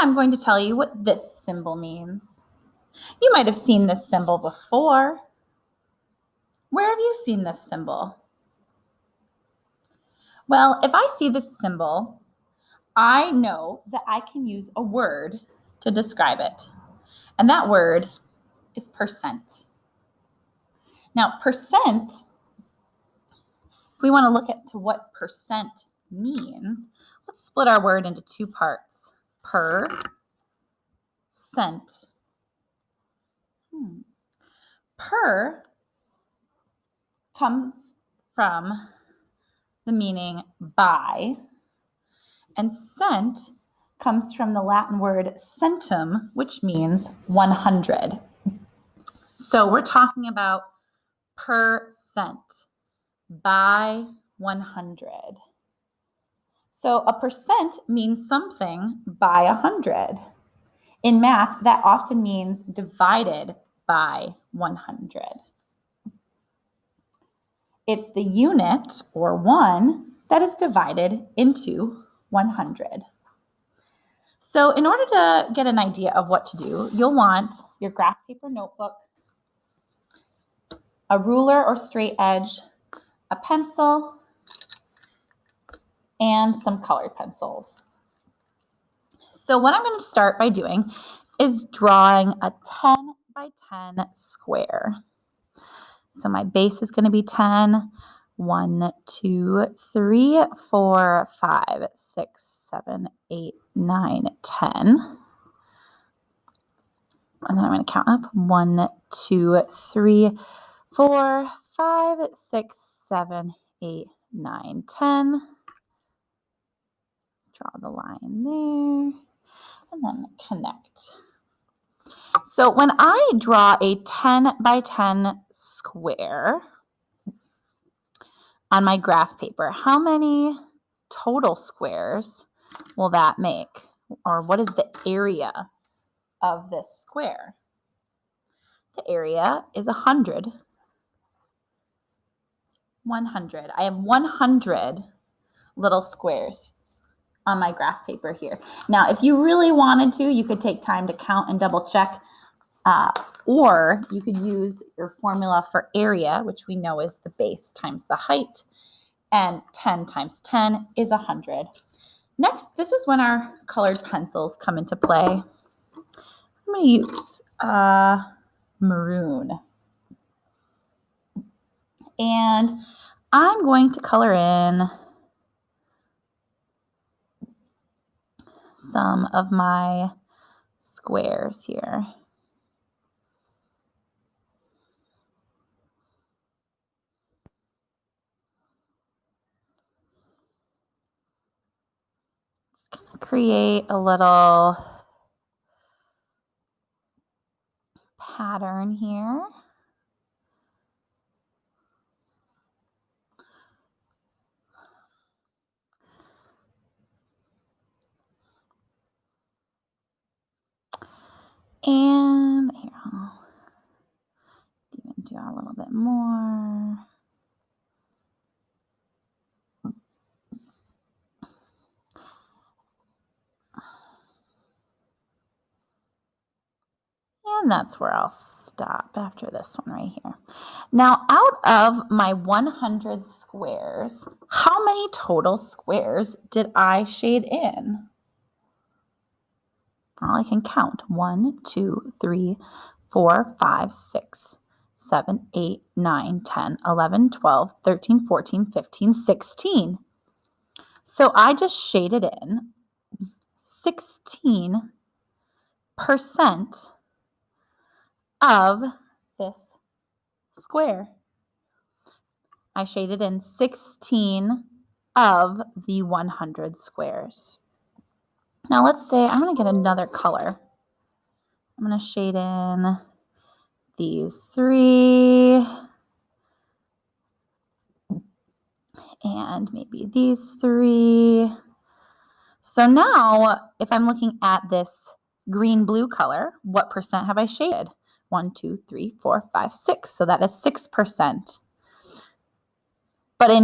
I'm going to tell you what this symbol means. You might have seen this symbol before. Where have you seen this symbol? Well, if I see this symbol, I know that I can use a word to describe it. And that word is percent. Now, percent, if we want to look at what percent means, let's split our word into two parts. Per cent. Per comes from the meaning by, and cent comes from the Latin word centum, which means 100. So we're talking about per cent, by 100. So a percent means something by 100. In math, that often means divided by 100. It's the unit, or 1, that is divided into 100. So in order to get an idea of what to do, you'll want your graph paper notebook, a ruler or straight edge, a pencil, and some colored pencils. So what I'm going to start by doing is drawing a 10 by 10 square. So my base is going to be 10. 1, 2, 3, 4, 5, 6, 7, 8, 9, 10. And then I'm going to count up 1, 2, 3, 4, 5, 6, 7, 8, 9, 10. Draw the line there and then connect. So when I draw a 10 by 10 square on my graph paper, how many total squares will that make? Or what is the area of this square? The area is 100. 100. I have 100 little squares on my graph paper here. Now, if you really wanted to, you could take time to count and double check, or you could use your formula for area, which we know is the base times the height, and 10 times 10 is 100. Next, this is when our colored pencils come into play. I'm going to use maroon. And I'm going to color in some of my squares here. Just going to create a little pattern here. And here, I'll even do a little bit more. And that's where I'll stop after this one right here. Now, out of my 100 squares, how many total squares did I shade in? Well, I can count. 1, 2, 3, 4, 5, 6, 7, 8, 9, 10, 11, 12, 13, 14, 15, 16. So I just shaded in 16% of this square. I shaded in 16 of the 100 squares. Now let's say I'm going to get another color. I'm going to shade in these 3 and maybe these 3. So now if I'm looking at this green-blue color, what percent have I shaded? 1, 2, 3, 4, 5, 6. So that is 6%. But in